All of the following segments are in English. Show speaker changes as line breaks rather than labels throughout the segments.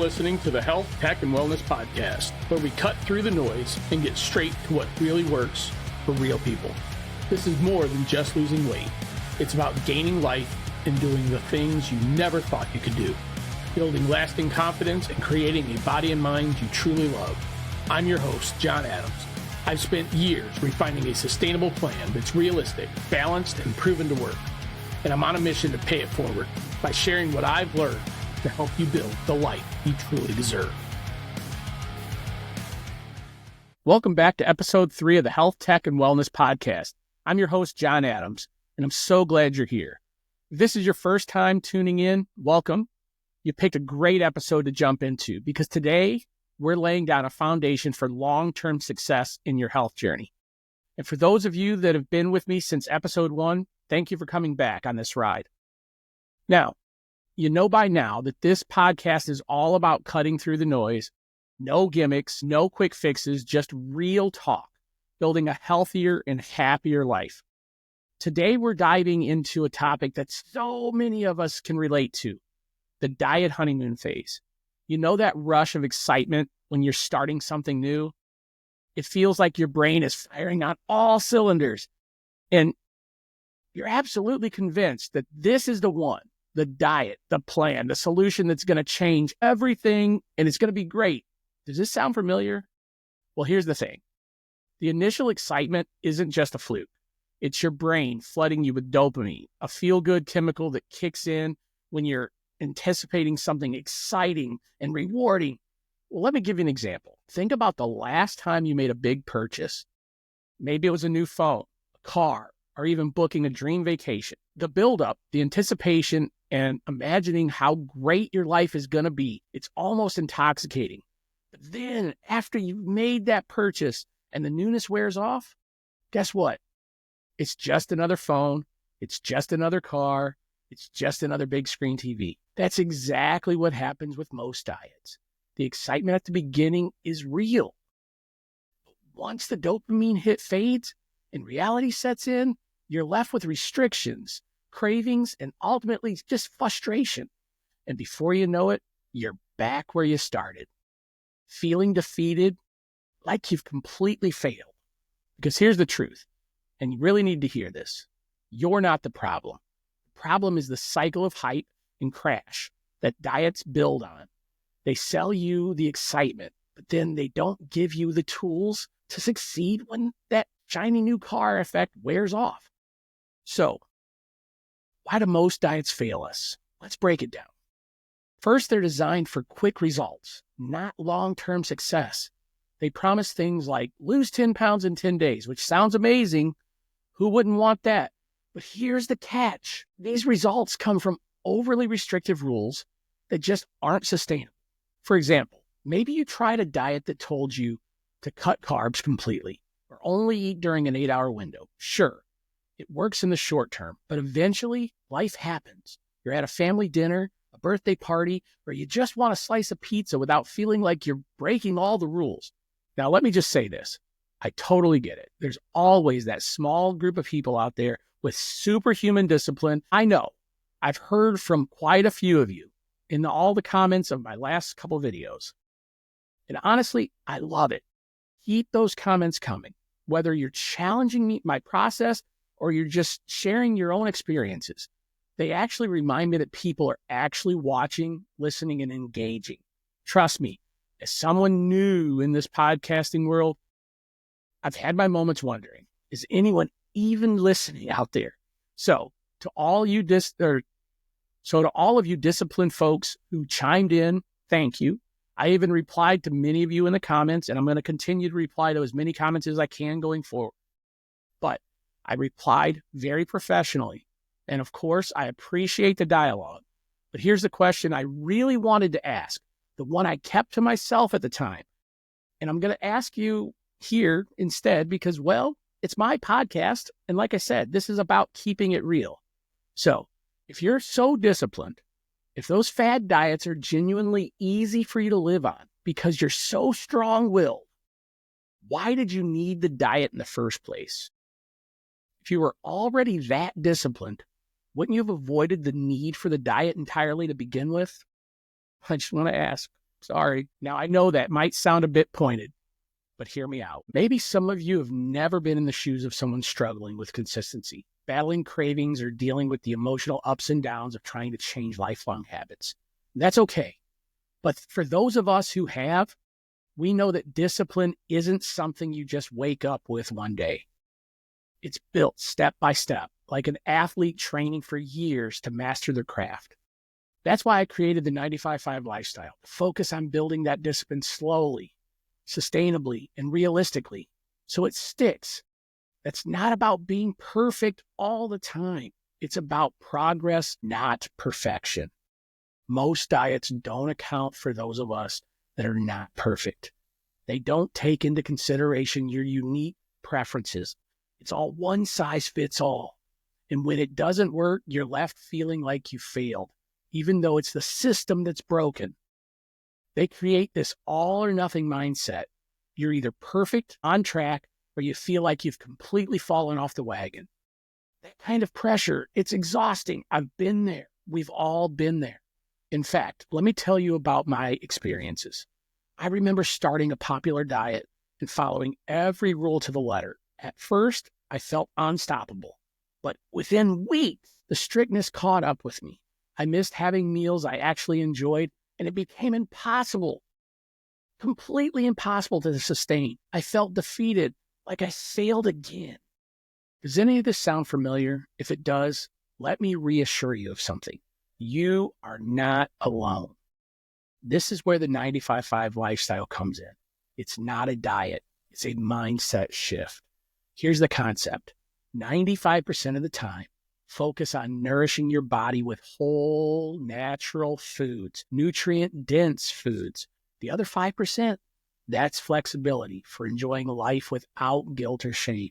listening to the Health, Tech, and Wellness Podcast, where we cut through the noise and get straight to what really works for real people. This is more than just losing weight. It's about gaining life and doing the things you never thought you could do, building lasting confidence and creating a body and mind you truly love. I'm your host, John Adams. I've spent years refining a sustainable plan that's realistic, balanced, and proven to work. And I'm on a mission to pay it forward by sharing what I've learned to help you build the life you truly deserve. Welcome back to episode 3 of the Health, Tech, and Wellness Podcast. I'm your host, John Adams, and I'm so glad you're here. If this is your first time tuning in, welcome. You picked a great episode to jump into because today we're laying down a foundation for long-term success in your health journey. And for those of you that have been with me since episode 1, thank you for coming back on this ride. Now, you know by now that this podcast is all about cutting through the noise, no gimmicks, no quick fixes, just real talk, building a healthier and happier life. Today, we're diving into a topic that so many of us can relate to, the diet honeymoon phase. You know that rush of excitement when you're starting something new? It feels like your brain is firing on all cylinders, and you're absolutely convinced that this is the one. The diet, the plan, the solution that's going to change everything, and it's going to be great. Does this sound familiar? Well, here's the thing. The initial excitement isn't just a fluke. It's your brain flooding you with dopamine, a feel-good chemical that kicks in when you're anticipating something exciting and rewarding. Well, let me give you an example. Think about the last time you made a big purchase. Maybe it was a new phone, a car, or even booking a dream vacation. The buildup, the anticipation, and imagining how great your life is going to be, it's almost intoxicating. But then, after you've made that purchase and the newness wears off, guess what? It's just another phone. It's just another car. It's just another big screen TV. That's exactly what happens with most diets. The excitement at the beginning is real. But once the dopamine hit fades and reality sets in, you're left with restrictions, cravings, and ultimately just frustration. And before you know it, you're back where you started, feeling defeated, like you've completely failed. Because here's the truth, and you really need to hear this. You're not the problem. The problem is the cycle of hype and crash that diets build on. They sell you the excitement, but then they don't give you the tools to succeed when that shiny new car effect wears off. So, why do most diets fail us? Let's break it down. First, they're designed for quick results, not long-term success. They promise things like lose 10 pounds in 10 days, which sounds amazing. Who wouldn't want that? But here's the catch. These results come from overly restrictive rules that just aren't sustainable. For example, maybe you tried a diet that told you to cut carbs completely or only eat during an 8-hour window. Sure. It works in the short term, but eventually life happens. You're at a family dinner, a birthday party, or you just want a slice of pizza without feeling like you're breaking all the rules. Now, let me just say this. I totally get it. There's always that small group of people out there with superhuman discipline. I know. I've heard from quite a few of you in all the comments of my last couple videos. And honestly, I love it. Keep those comments coming. Whether you're challenging me, my process, or you're just sharing your own experiences, they actually remind me that people are actually watching, listening, and engaging. Trust me, as someone new in this podcasting world, I've had my moments wondering, is anyone even listening out there? So to all of you disciplined folks who chimed in, thank you. I even replied to many of you in the comments, and I'm going to continue to reply to as many comments as I can going forward. But I replied very professionally. And of course, I appreciate the dialogue. But here's the question I really wanted to ask, the one I kept to myself at the time. And I'm going to ask you here instead because, well, it's my podcast. And like I said, this is about keeping it real. So if you're so disciplined, if those fad diets are genuinely easy for you to live on because you're so strong-willed, why did you need the diet in the first place? If you were already that disciplined, wouldn't you have avoided the need for the diet entirely to begin with? I just want to ask, Sorry. Now, I know that might sound a bit pointed, but hear me out. Maybe some of you have never been in the shoes of someone struggling with consistency, battling cravings, or dealing with the emotional ups and downs of trying to change lifelong habits. That's okay. But for those of us who have, we know that discipline isn't something you just wake up with one day. It's built step by step, like an athlete training for years to master their craft. That's why I created the 95-5 lifestyle, to focus on building that discipline slowly, sustainably, and realistically, so it sticks. That's not about being perfect all the time. It's about progress, not perfection. Most diets don't account for those of us that are not perfect. They don't take into consideration your unique preferences. It's all one size fits all. And when it doesn't work, you're left feeling like you failed, even though it's the system that's broken. They create this all or nothing mindset. You're either perfect, on track, or you feel like you've completely fallen off the wagon. That kind of pressure, it's exhausting. I've been there. We've all been there. In fact, let me tell you about my experiences. I remember starting a popular diet and following every rule to the letter. At first, I felt unstoppable. But within weeks, the strictness caught up with me. I missed having meals I actually enjoyed, and it became impossible, completely impossible to sustain. I felt defeated, like I failed again. Does any of this sound familiar? If it does, let me reassure you of something. You are not alone. This is where the 95-5 lifestyle comes in. It's not a diet. It's a mindset shift. Here's the concept. 95% of the time, focus on nourishing your body with whole, natural foods, nutrient-dense foods. The other 5%, that's flexibility for enjoying life without guilt or shame.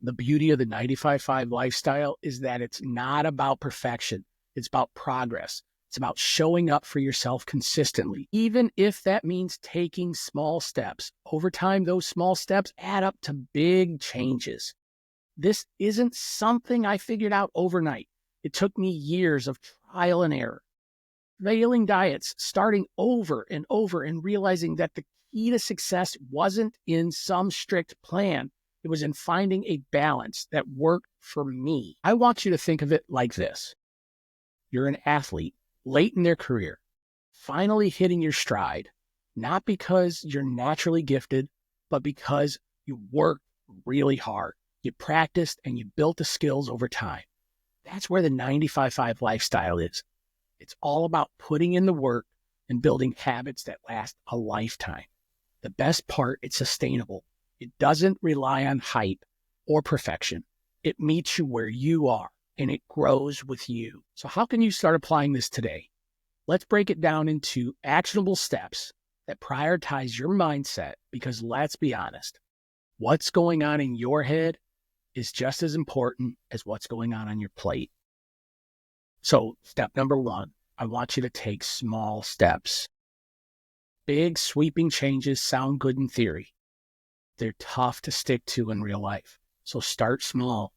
The beauty of the 95-5 lifestyle is that it's not about perfection. It's about progress. It's about showing up for yourself consistently, even if that means taking small steps. Over time, those small steps add up to big changes. This isn't something I figured out overnight. It took me years of trial and error, failing diets, starting over and over, and realizing that the key to success wasn't in some strict plan. It was in finding a balance that worked for me. I want you to think of it like this. You're an athlete, late in their career, finally hitting your stride, not because you're naturally gifted, but because you worked really hard. You practiced and you built the skills over time. That's where the 95-5 lifestyle is. It's all about putting in the work and building habits that last a lifetime. The best part, it's sustainable. It doesn't rely on hype or perfection. It meets you where you are, and it grows with you. So how can you start applying this today? Let's break it down into actionable steps that prioritize your mindset, because let's be honest, what's going on in your head is just as important as what's going on your plate. So step number 1, I want you to take small steps. Big sweeping changes sound good in theory. They're tough to stick to in real life. So start small.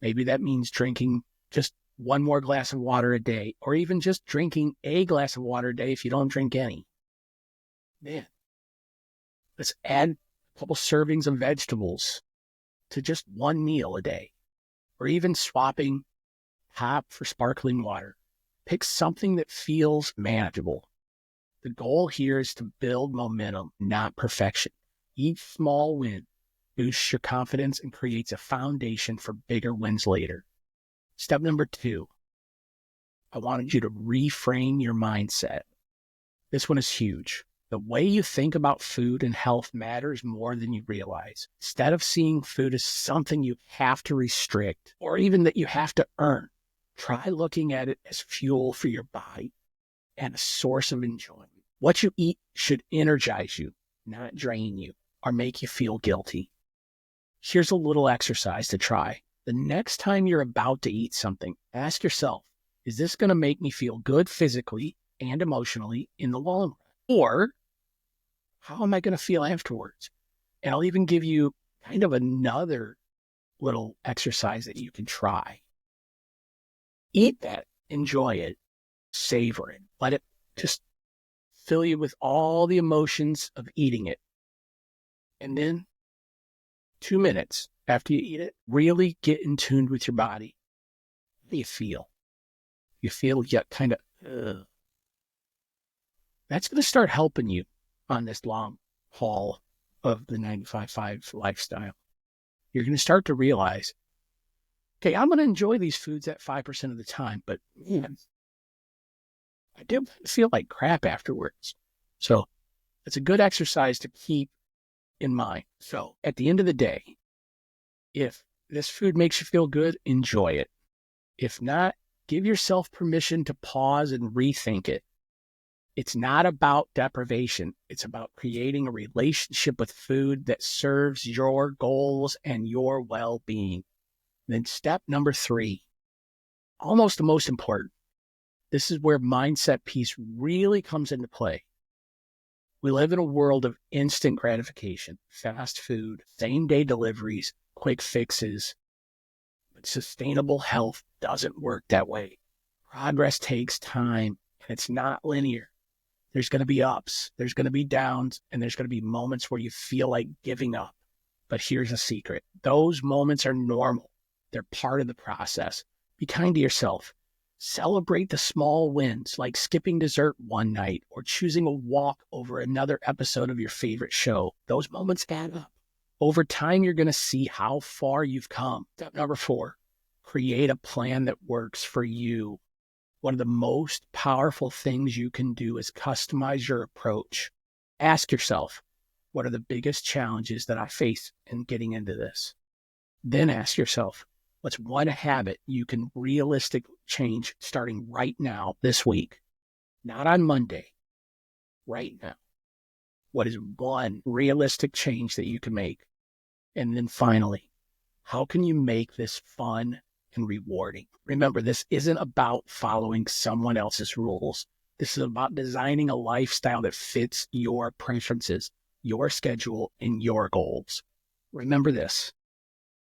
Maybe that means drinking just one more glass of water a day, or even just drinking a glass of water a day if you don't drink any. Then let's add a couple servings of vegetables to just one meal a day, or even swapping hot for sparkling water. Pick something that feels manageable. The goal here is to build momentum, not perfection. Each small win boosts your confidence and creates a foundation for bigger wins later. Step number 2, I wanted you to reframe your mindset. This one is huge. The way you think about food and health matters more than you realize. Instead of seeing food as something you have to restrict or even that you have to earn, try looking at it as fuel for your body and a source of enjoyment. What you eat should energize you, not drain you or make you feel guilty. Here's a little exercise to try. The next time you're about to eat something, ask yourself, is this going to make me feel good physically and emotionally in the long run? Or how am I going to feel afterwards? And I'll even give you kind of another little exercise that you can try. Eat that, enjoy it, savor it, let it just fill you with all the emotions of eating it. And then 2 minutes after you eat it, really get in tune with your body. How do you feel? You feel kind of, that's going to start helping you on this long haul of the 95-5 lifestyle. You're going to start to realize, okay, I'm going to enjoy these foods at 5% of the time, but man, I do feel like crap afterwards. So it's a good exercise to keep in mind. So at the end of the day, if this food makes you feel good, enjoy it. If not, give yourself permission to pause and rethink it. It's not about deprivation. It's about creating a relationship with food that serves your goals and your well-being. Then step number 3, almost the most important. This is where mindset piece really comes into play. We live in a world of instant gratification, fast food, same-day deliveries, quick fixes. But sustainable health doesn't work that way. Progress takes time, and it's not linear. There's going to be ups, there's going to be downs, and there's going to be moments where you feel like giving up. But here's a secret. Those moments are normal. They're part of the process. Be kind to yourself. Celebrate the small wins, like skipping dessert one night or choosing a walk over another episode of your favorite show. Those moments add up. Over time, you're going to see how far you've come. Step number 4, create a plan that works for you. One of the most powerful things you can do is customize your approach. Ask yourself, what are the biggest challenges that I face in getting into this? Then ask yourself, what's one habit you can realistically change starting right now, this week? Not on Monday, right now. What is one realistic change that you can make? And then finally, how can you make this fun and rewarding? Remember, this isn't about following someone else's rules. This is about designing a lifestyle that fits your preferences, your schedule, and your goals. Remember this.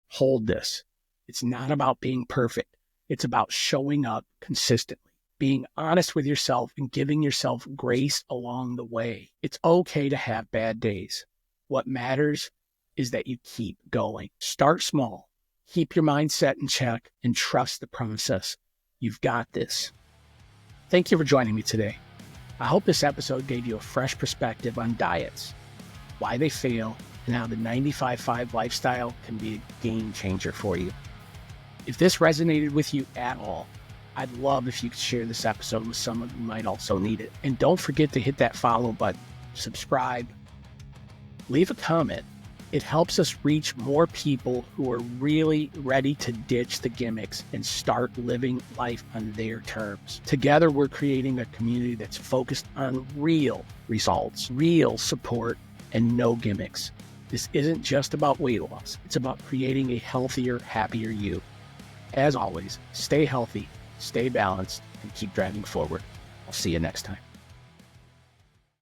Hold this. It's not about being perfect. It's about showing up consistently, being honest with yourself and giving yourself grace along the way. It's okay to have bad days. What matters is that you keep going. Start small. Keep your mindset in check and trust the process. You've got this. Thank you for joining me today. I hope this episode gave you a fresh perspective on diets, why they fail, and how the 95-5 lifestyle can be a game changer for you. If this resonated with you at all, I'd love if you could share this episode with someone who might also need it. And don't forget to hit that follow button, subscribe, leave a comment. It helps us reach more people who are really ready to ditch the gimmicks and start living life on their terms. Together, we're creating a community that's focused on real results, real support, and no gimmicks. This isn't just about weight loss. It's about creating a healthier, happier you. As always, stay healthy, stay balanced, and keep driving forward. I'll see you next time.